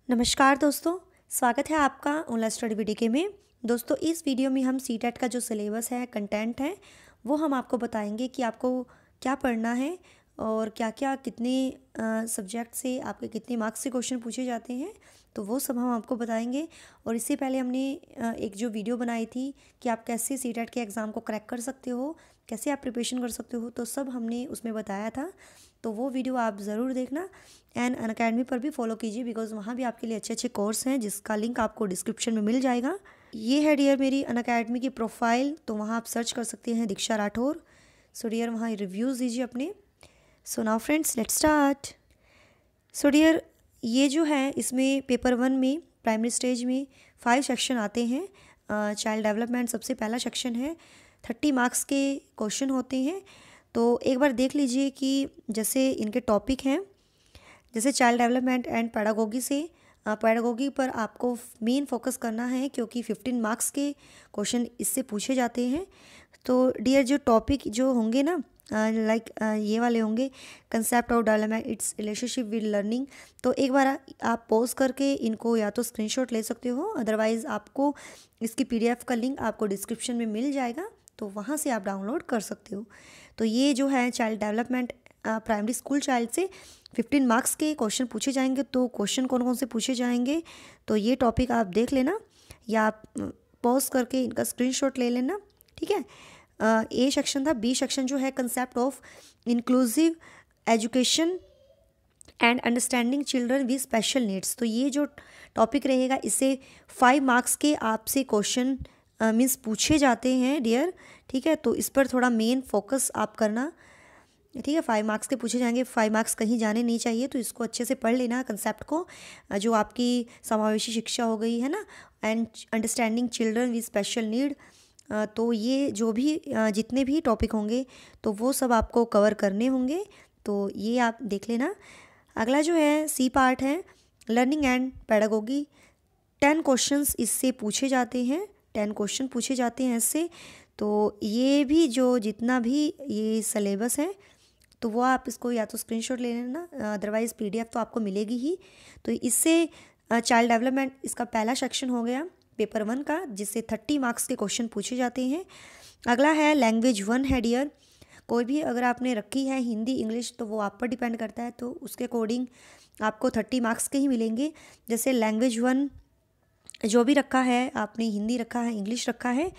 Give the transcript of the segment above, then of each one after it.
नमस्कार दोस्तों, स्वागत है आपका ऑनलाइन स्टडी वीडियो में। दोस्तों, इस वीडियो में हम सीटेट का जो सिलेबस है, कंटेंट है, वो हम आपको बताएंगे कि आपको क्या पढ़ना है और क्या क्या कितने सब्जेक्ट से आपके कितने मार्क्स से क्वेश्चन पूछे जाते हैं, तो वो सब हम आपको बताएंगे। और इससे पहले हमने एक जो वीडियो बनाई थी कि आप कैसे सीटेट के एग्ज़ाम को क्रैक कर सकते हो, कैसे आप प्रिपरेशन कर सकते हो, तो सब हमने उसमें बताया था। तो वो वीडियो आप ज़रूर देखना एंड अनअकैडमी पर भी फॉलो कीजिए, बिकॉज़ वहाँ भी आपके लिए अच्छे अच्छे कोर्स हैं जिसका लिंक आपको डिस्क्रिप्शन में मिल जाएगा। ये है डियर मेरी अनअकैडमी की प्रोफाइल, तो वहाँ आप सर्च कर सकते हैं दीक्षा राठौर। सो डियर वहाँ रिव्यूज़ दीजिए अपने। So now friends, let's start. So dear, ये जो है इसमें पेपर 1 में प्राइमरी स्टेज में 5 सेक्शन आते हैं। चाइल्ड डेवलपमेंट सबसे पहला सेक्शन है। 30 मार्क्स के क्वेश्चन होते हैं। तो एक बार देख लीजिए कि जैसे इनके टॉपिक हैं, जैसे चाइल्ड डेवलपमेंट एंड पैडागोगी से पैडागोगी पर आपको मेन फोकस करना है, क्योंकि 15 मार्क्स के क्वेश्चन इससे पूछे जाते हैं। तो डियर, जो टॉपिक जो होंगे ना, लाइक ये वाले होंगे, concept of development, it's relationship with learning. तो एक बार आप पॉज करके इनको या तो स्क्रीनशॉट ले सकते हो, अदरवाइज़ आपको इसकी पीडीएफ का लिंक आपको डिस्क्रिप्शन में मिल जाएगा, तो वहाँ से आप डाउनलोड कर सकते हो। तो ये जो है child development primary school child से 15 मार्क्स के क्वेश्चन पूछे जाएंगे। तो क्वेश्चन कौन कौन से पूछे जाएंगे, तो ये टॉपिक आप देख लेना या आप पॉज करके इनका स्क्रीनशॉट ले लेना, ठीक है। ए सेक्शन था। बी सेक्शन जो है concept of inclusive education and understanding children with special needs. तो ये जो टॉपिक रहेगा, इससे 5 मार्क्स के आपसे क्वेश्चन मीन्स पूछे जाते हैं डियर, ठीक है। तो इस पर थोड़ा मेन फोकस आप करना, ठीक है। 5 मार्क्स के पूछे जाएंगे, 5 मार्क्स कहीं जाने नहीं चाहिए, तो इसको अच्छे से पढ़ लेना कंसेप्ट को, जो आपकी समावेशी शिक्षा हो गई है ना, and understanding children with special need. तो ये जो भी जितने भी टॉपिक होंगे, तो वो सब आपको कवर करने होंगे, तो ये आप देख लेना। अगला जो है सी पार्ट है, लर्निंग एंड पैडागोगी। 10 क्वेश्चंस इससे पूछे जाते हैं, 10 क्वेश्चन पूछे जाते हैं इससे। तो ये भी जो जितना भी ये सिलेबस है, तो वो आप इसको या तो स्क्रीनशॉट ले लेना, अदरवाइज़ पीडीएफ तो आपको मिलेगी ही। तो इससे चाइल्ड डेवलपमेंट इसका पहला सेक्शन हो गया पेपर 1 का, जिससे 30 मार्क्स के क्वेश्चन पूछे जाते हैं। अगला है लैंग्वेज 1 है डियर। कोई भी अगर आपने रखी है हिंदी इंग्लिश, तो वो आप पर डिपेंड करता है, तो उसके अकॉर्डिंग आपको 30 मार्क्स के ही मिलेंगे। जैसे लैंग्वेज 1 जो भी रखा है आपने, हिंदी रखा है, इंग्लिश रखा है,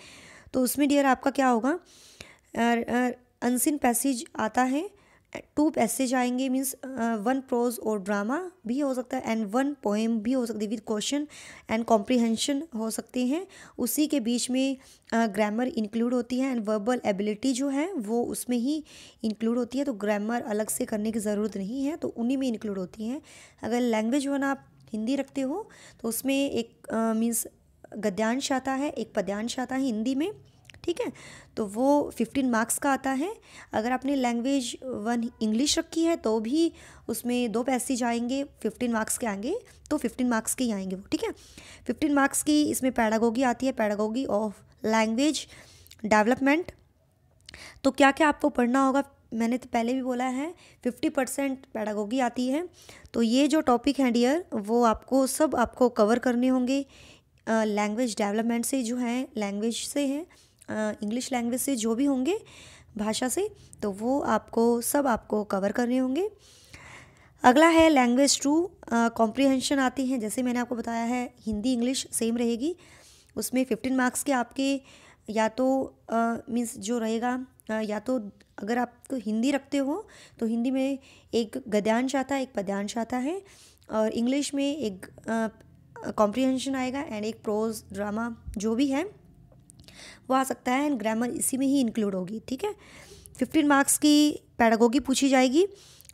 तो उसमें डियर आपका क्या होगा, अनसीन पैसेज आता है, 2 पैसेज आएंगे, मीन्स 1 प्रोज और ड्रामा भी हो सकता है, एंड 1 पोएम भी हो सकती है विद क्वेश्चन एंड कॉम्प्रीहेंशन हो सकते हैं। उसी के बीच में ग्रामर इंक्लूड होती है, एंड वर्बल एबिलिटी जो है वो उसमें ही इंक्लूड होती है, तो ग्रामर अलग से करने की ज़रूरत नहीं है, तो उन्हीं में इंक्लूड होती हैं। अगर लैंग्वेज 1 आप हिंदी रखते हो, तो उसमें एक मीन्स गद्यांश आता है, एक पद्यांश आता है हिंदी में, ठीक है। तो वो 15 मार्क्स का आता है। अगर आपने लैंग्वेज 1 इंग्लिश रखी है, तो भी उसमें 2 पैसेज आएंगे, 15 मार्क्स के आएंगे, तो 15 मार्क्स के ही आएंगे वो, ठीक है। 15 मार्क्स की इसमें पैडागोगी आती है, पैडागोगी ऑफ लैंग्वेज डेवलपमेंट। तो क्या क्या आपको पढ़ना होगा, मैंने तो पहले भी बोला है, 50% पैडागोगी आती है। तो ये जो टॉपिक हैं डियर, वो आपको सब आपको कवर करने होंगे। लैंग्वेज डेवलपमेंट से जो है, लैंग्वेज से है, इंग्लिश लैंग्वेज से जो भी होंगे, भाषा से, तो वो आपको सब आपको कवर करने होंगे। अगला है लैंग्वेज 2, कॉम्प्रीहेंशन आती है। जैसे मैंने आपको बताया है, हिंदी इंग्लिश सेम रहेगी, उसमें 15 मार्क्स के आपके या तो मीन्स जो रहेगा, या तो अगर आप तो हिंदी रखते हो, तो हिंदी में एक गद्यांश आता है, एक पद्यांश आता है, और इंग्लिश में एक कॉम्प्रीहेंशन आएगा, एंड एक प्रोज ड्रामा जो भी है वो आ सकता है, एंड ग्रामर इसी में ही इंक्लूड होगी, ठीक है। 15 मार्क्स की पैडागोगी पूछी जाएगी।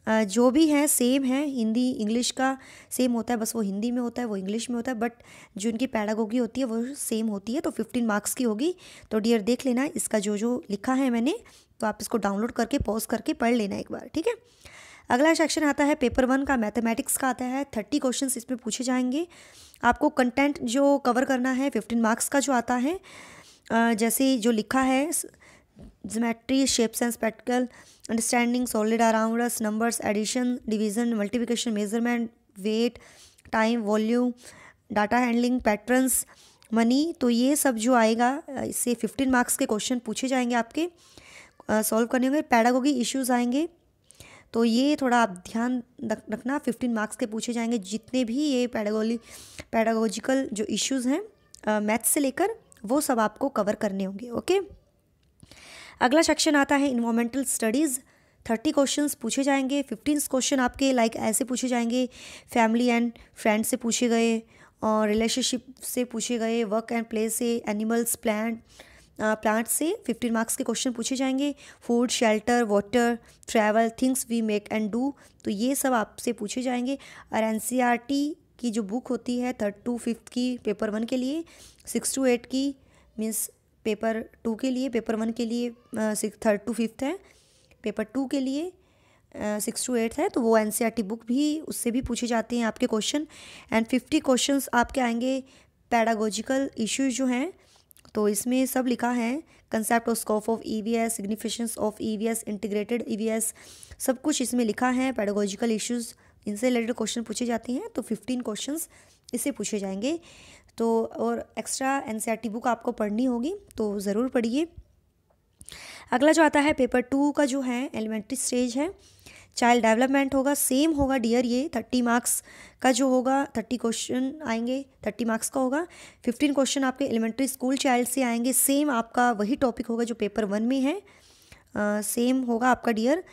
जो भी है सेम है, हिंदी इंग्लिश का सेम होता है, बस वो हिंदी में होता है, वो इंग्लिश में होता है, बट जो इनकी पैडागोगी होती है वो सेम होती है, तो 15 मार्क्स की होगी। तो डियर देख लेना इसका जो जो लिखा है मैंने, तो आप इसको डाउनलोड करके पॉज करके पढ़ लेना एक बार, ठीक है। अगला सेक्शन आता है पेपर 1 का, मैथमेटिक्स का आता है। 30 क्वेश्चन इसमें पूछे जाएंगे। आपको कंटेंट जो कवर करना है 15 मार्क्स का जो आता है, जैसे जो लिखा है, geometry, shapes and spectacle, understanding solid around us, numbers, addition, division, multiplication, measurement, weight, time, volume, data handling, patterns, money. तो ये सब जो आएगा इससे 15 मार्क्स के क्वेश्चन पूछे जाएंगे आपके, सॉल्व करने होंगे। पैडागोगी इश्यूज आएंगे, तो ये थोड़ा आप ध्यान रखना, 15 मार्क्स के पूछे जाएंगे जितने भी ये पैडागोजिकल जो इश्यूज़ हैं मैथ्स से लेकर, वो सब आपको कवर करने होंगे। ओके, अगला सेक्शन आता है इन्वायरमेंटल स्टडीज़। 30 क्वेश्चंस पूछे जाएंगे। 15 क्वेश्चन आपके लाइक ऐसे पूछे जाएंगे, फैमिली एंड फ्रेंड से पूछे गए, और रिलेशनशिप से पूछे गए, वर्क एंड प्ले से, एनिमल्स, प्लांट से 15 मार्क्स के क्वेश्चन पूछे जाएंगे। Food, shelter, water, travel, things we make and do, तो ये सब आपसे पूछे जाएंगे। और एनसीईआरटी की जो बुक होती है 3rd to 5th की पेपर 1 के लिए, 6 to 8 की मीन्स पेपर 2 के लिए, पेपर 1 के लिए 3rd to 5th है, पेपर 2 के लिए 6 to 8 है, तो वो एनसीईआरटी बुक भी, उससे भी पूछे जाते हैं आपके क्वेश्चन। एंड 50 क्वेश्चंस आपके आएंगे पैडागोजिकल इश्यूज जो हैं, तो इसमें सब लिखा है, कंसेप्ट और scope of EVS, significance of EVS, integrated EVS, सब कुछ इसमें लिखा है। पैडागोजिकल इश्यूज, इनसे रिलेटेड क्वेश्चन पूछे जाते हैं, तो 15 क्वेश्चंस इससे पूछे जाएंगे। तो और एक्स्ट्रा एनसीईआरटी बुक आपको पढ़नी होगी, तो ज़रूर पढ़िए। अगला जो आता है पेपर 2 का जो है एलिमेंट्री स्टेज है, चाइल्ड डेवलपमेंट होगा, सेम होगा डियर, ये 30 मार्क्स का जो होगा, 30 क्वेश्चन आएंगे, 30 मार्क्स का होगा। 15 क्वेश्चन आपके एलिमेंट्री स्कूल चाइल्ड से आएंगे, सेम आपका वही टॉपिक होगा जो पेपर 1 में है, सेम होगा आपका डियर।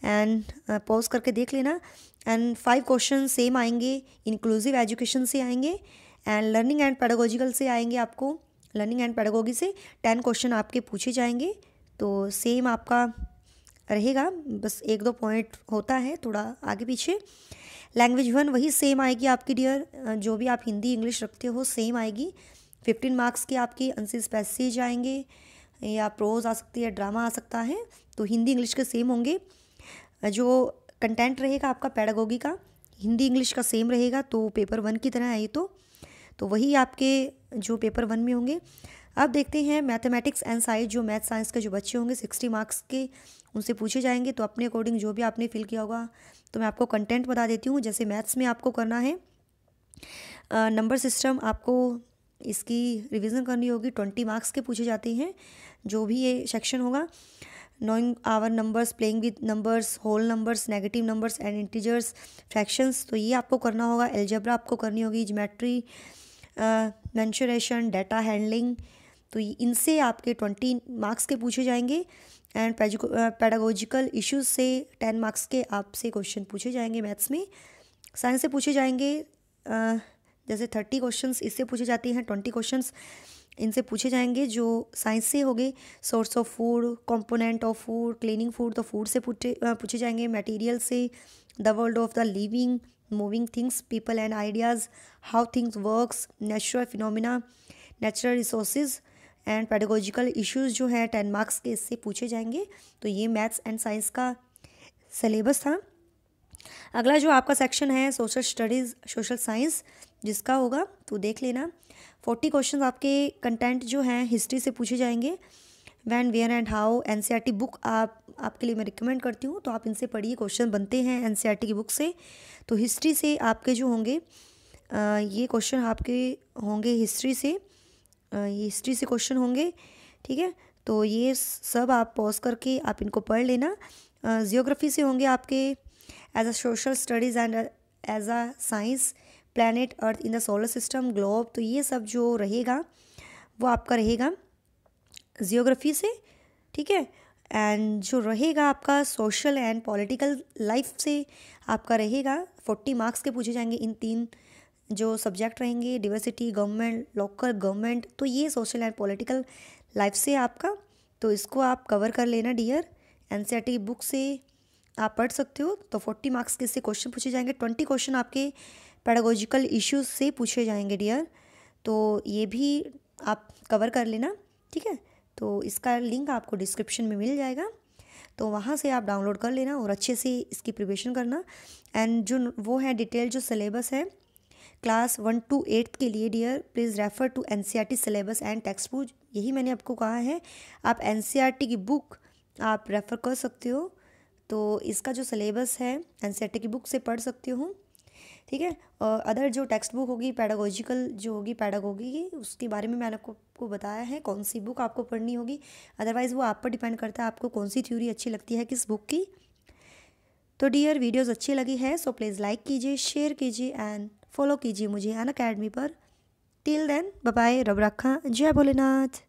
एंड पॉज करके देख लेना। एंड 5 क्वेश्चन सेम आएंगे, इंक्लूसिव एजुकेशन से आएंगे, एंड लर्निंग एंड पेडागोजिकल से आएंगे आपको, लर्निंग एंड पेडागोगी से 10 क्वेश्चन आपके पूछे जाएंगे, तो सेम आपका रहेगा, बस 1-2 पॉइंट होता है थोड़ा आगे पीछे। लैंग्वेज 1 वही सेम आएगी आपकी डियर, जो भी आप हिंदी इंग्लिश रखते हो सेम आएगी। 15 मार्क्स के आपके अनसीज पैसेज आएंगे, या प्रोज आ सकती है, ड्रामा आ सकता है, तो हिंदी इंग्लिश के सेम होंगे। जो कंटेंट रहेगा आपका पैडागोगी का, हिंदी इंग्लिश का सेम रहेगा, तो पेपर 1 की तरह है ये, तो वही आपके जो पेपर 1 में होंगे। अब देखते हैं मैथमेटिक्स एंड साइंस, जो मैथ साइंस के जो बच्चे होंगे 60 मार्क्स के, उनसे पूछे जाएंगे, तो अपने अकॉर्डिंग जो भी आपने फिल किया होगा, तो मैं आपको कंटेंट बता देती हूँ। जैसे मैथ्स में आपको करना है नंबर सिस्टम, आपको इसकी रिवीजन करनी होगी, 20 मार्क्स के पूछे जाते हैं जो भी ये सेक्शन होगा। Knowing our numbers, playing with numbers, whole numbers, negative numbers and integers, fractions, तो ये आपको करना होगा। एल्जेब्रा आपको करनी होगी, ज्योमेट्री, मेंसुरेशन, डाटा हैंडलिंग, तो इनसे आपके 20 मार्क्स के पूछे जाएंगे। एंड पैडागोजिकल इश्यूज से 10 मार्क्स के आपसे क्वेश्चन पूछे जाएंगे मैथ्स में। साइंस से पूछे जाएंगे, जैसे 30 क्वेश्चंस इससे पूछे जाते हैं, 20 क्वेश्चंस इनसे पूछे जाएंगे जो साइंस से होंगे। Source of food, component of food, cleaning food, तो फूड से पूछे जाएंगे। मटेरियल से the world of the living, moving things, people and ideas, how things works, natural phenomena, natural resources and pedagogical issues जो है 10 marks के इससे पूछे जाएंगे। तो ये मैथ्स एंड साइंस का सिलेबस था। अगला जो आपका सेक्शन है सोशल स्टडीज़, सोशल साइंस जिसका होगा, तो देख लेना। 40 क्वेश्चन आपके कंटेंट जो हैं हिस्ट्री से पूछे जाएंगे। When, where and how, NCERT book आपके लिए मैं रिकमेंड करती हूँ, तो आप इनसे पढ़िए, क्वेश्चन बनते हैं एनसीईआरटी की बुक से। तो हिस्ट्री से आपके जो होंगे ये क्वेश्चन आपके होंगे हिस्ट्री से, ये हिस्ट्री से क्वेश्चन होंगे, ठीक है। तो ये सब आप पॉज करके आप इनको पढ़ लेना। जियोग्राफी से होंगे आपके as a social studies and as a science, planet, earth in the solar system, globe, तो ये सब जो रहेगा वो आपका रहेगा जियोग्राफी से, ठीक है। एंड जो रहेगा आपका सोशल एंड पॉलिटिकल लाइफ से आपका रहेगा 40 मार्क्स के पूछे जाएंगे। इन 3 जो सब्जेक्ट रहेंगे, डिवर्सिटी, गवर्नमेंट, लोकल गवर्नमेंट, तो ये सोशल एंड पॉलिटिकल लाइफ से आपका, तो इसको आप कवर कर लेना डियर। एनसीईआरटी की बुक से आप पढ़ सकते हो। तो 40 मार्क्स के इससे क्वेश्चन पूछे जाएंगे। 20 क्वेश्चन आपके पेडागोजिकल इश्यूज से पूछे जाएंगे डियर, तो ये भी आप कवर कर लेना, ठीक है। तो इसका लिंक आपको डिस्क्रिप्शन में मिल जाएगा, तो वहाँ से आप डाउनलोड कर लेना और अच्छे से इसकी प्रिपरेशन करना। एंड जो वो है डिटेल जो सिलेबस है क्लास 1 to 8 के लिए dear, please refer to NCERT syllabus and textbook, यही मैंने आपको कहा है। आप एनसीईआरटी की बुक आप रेफ़र कर सकते हो, तो इसका जो सिलेबस है एनसीईआरटी की बुक से पढ़ सकते हो, ठीक है। और अदर जो टेक्स्ट बुक होगी पैडागोजिकल जो होगी पैडागोगी की, उसके बारे में मैंने आपको बताया है कौन सी बुक आपको पढ़नी होगी। अदरवाइज़ वो आप पर डिपेंड करता है आपको कौन सी थ्योरी अच्छी लगती है किस बुक की। तो डियर वीडियोस अच्छी लगी है सो प्लीज़ लाइक कीजिए, शेयर कीजिए एंड फॉलो कीजिए मुझे अनअकैडमी पर। टिल देन बाय बाय, रब रखा, जय भोलेनाथ।